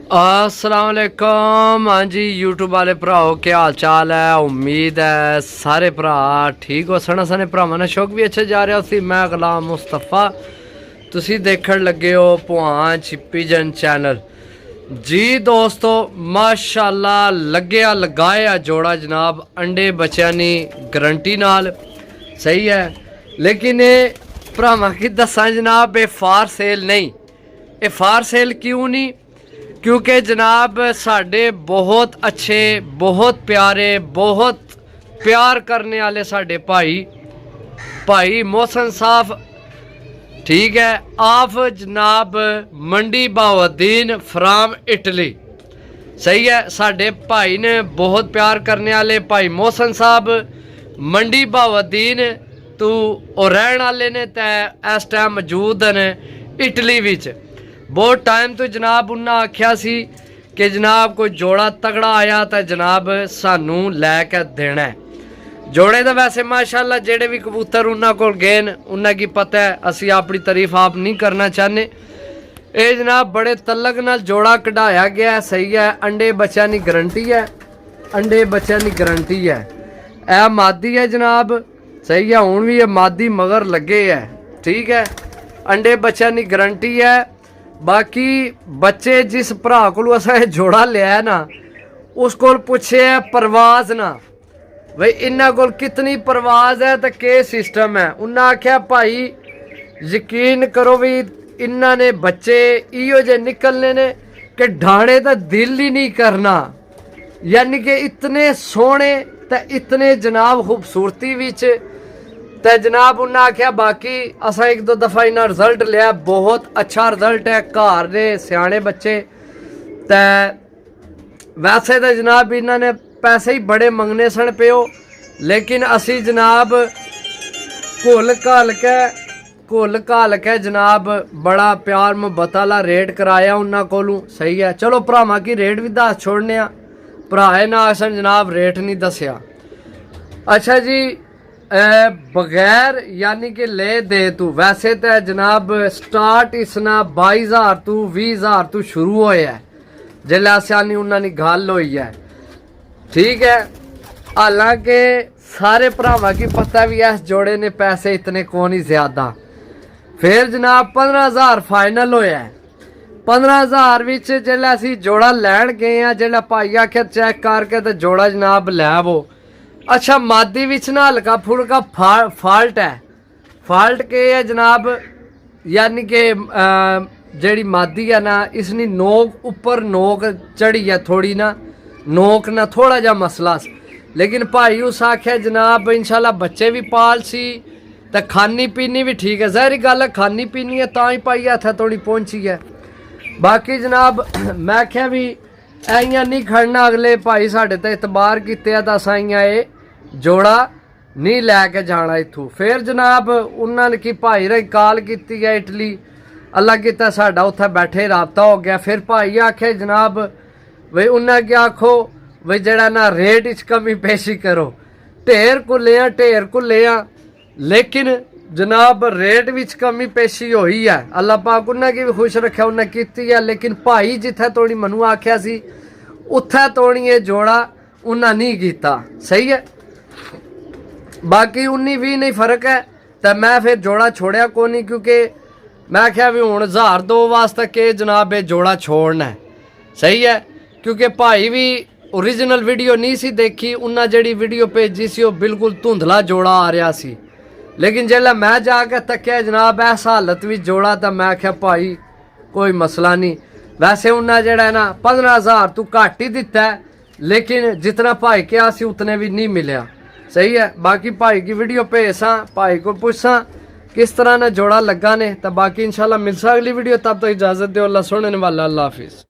अस्सलाम वालेकुम। हाँ जी यूट्यूब वाले भराओ क्या हाल चाल है। उम्मीद है सारे भरा ठीक हो। सने भरावां दा शौक भी अच्छा जा रहा सी। मैं गुलाम मुस्तफा, तुसी देखण लगे हो भवान पिजन चैनल जी। दोस्तों माशाल्लाह लग्या लगाया जोड़ा जनाब, अंडे बच्चों की गारंटी नाल सही है। लेकिन ये भरावां की दसा जनाब, ये फार सेल नहीं। ये फार सेल क्यों नहीं? क्योंकि जनाब साढ़े बहुत अच्छे, बहुत प्यारे, बहुत प्यार करने वाले साढ़े भाई मोहसन साहब, ठीक है, आप जनाब मंडी बहाउद्दीन फ्राम इटली, सही है। साढ़े भाई ने बहुत प्यार करने वाले भाई मोहसन साहब मंडी बहाउद्दीन तू और रहने वाले ने तै इस टाइम मौजूद ने इटली विच। बहुत टाइम तो जनाब उन्हें आख्या सी कि जनाब कोई जोड़ा तगड़ा आया तो जनाब सानू लैके देना है जोड़े। तो वैसे माशाल्लाह जेड़े भी कबूतर उन्होंने को गए उन्हें की पता है, असी अपनी तारीफ आप नहीं करना चाहते। ये जनाब बड़े तलक नाल जोड़ा कढ़ाया गया है, सही है। अंडे बच्चों की गारंटी है, अंडे बच्चों की गारंटी है। यह मादी है जनाब, सही है। हुण भी ये मादी मगर लगे है, ठीक है। अंडे बच्चों की गारंटी है। बाकी बच्चे जिस भरा को असा जोड़ा लिया ना, उसको पूछे है परवाज ना भाई इन्हों को कितनी परवाज है तो के सिस्टम है। उन्हें आख्या भाई यकीन करो भी इन्होंने बच्चे इो जे निकलने ने कि ढाणे का दिल ही नहीं करना। यानी कि इतने सोहने तो इतने जनाब खूबसूरती विच तो जनाब उन्हें आख्या। बाकी असा एक दो दफ़ा इन्हें रिजल्ट लिया, बहुत अच्छा रिजल्ट है। घर ने सियाने बच्चे तो वैसे तो जनाब इन्होंने पैसे ही बड़े मंगने सन पिओ, लेकिन असी जनाब घुल घाल के जनाब बड़ा प्यार मुहब्बत वाला रेट कराया उन्होंने कोलों, सही है। चलो भरावां की रेट भी दस छोड़ने, भराए ना असन जनाब रेट नहीं दसिया। अच्छा जी, बगैर यानी कि ले दे तू वैसे तो जनाब स्टार्ट इसना 22,000 तू 20,000 तू शुरू होया है जिले आसानी उन्होंने गल हुई है, ठीक है। हालांकि सारे भरावां की पता भी इस जोड़े ने पैसे इतने को नहीं ज्यादा। फिर जनाब 15,000 फाइनल होया है। 15,000 विच जिले असी जोड़ा लैन गए हैं, जिले भाई आख्या चेक करके तो जोड़ा जनाब लै वो। अच्छा मादी विच ना हल्का फुल्का फाल्ट है। फाल्ट के है जनाब, यानी कि जेड़ी मादी है ना, इसनी नोक ऊपर नोक चढ़ी है थोड़ी ना, नोक ना थोड़ा जा मसला। लेकिन भाई उस आख्या जनाब इंशाल्लाह बच्चे भी पाल सी तो खानी पीनी भी ठीक है। जहरी गल है, खानी पीनी है तो ही भाई हथा थोड़ी पहुंची है। बाकी जनाब मैं आख्या भी इं नहीं खड़ना, अगले भाई साढ़े तो इतबार किते तो असा ये जोड़ा नहीं लैके जाना इथों। फिर जनाब उन्होंने की भाई ने कॉल की है इटली, अल्लाह किता साडा उत्थे बैठे रबता हो गया। फिर भाई आखे जनाब बई उन्हें क्या आखो बई जड़ा ना रेट इच कमी पेशी करो। ढेर कुले आ लेकिन जनाब रेट विच कमी पेशी हुई है। अल्लाह पाक उन्हें की भी खुश रखा, उन्हें की है। लेकिन भाई जिथे तोड़ी मनु आख्या सी उत्थे तोड़ी ये जोड़ा उन्हें नहीं किया, सही है। बाकी 19-20 नहीं फर्क है तो मैं फिर जोड़ा छोड़िया को नहीं, क्योंकि मैं आख्या भी हूँ 1,000-2 वास्ते के जनाब ये जोड़ा छोड़ना है, सही है। क्योंकि भाई भी ओरिजिनल वीडियो नहीं सी देखी, उन्हें जड़ी वीडियो भेजी सी वो बिल्कुल धुंधला जोड़ा आ रहा सी। लेकिन जल्द मैं जाके तक्या जनाब इस हालत भी जोड़ा तो मैं आख्या भाई कोई मसला नहीं। वैसे उन्हें जड़ा ना 15,000 तू घट ही दिता है, लेकिन जितना भाई क्या सी उतने भी नहीं मिलया, सही है। बाकी भाई की वीडियो भेजा, भाई को पूछा किस तरह ना जोड़ा लगा ने। तो बाकी इंशाल्लाह मिलसा अगली वीडियो, तब तो इजाज़त दो। अल्लाह सुनने वाला, अल्लाह हाफिज़।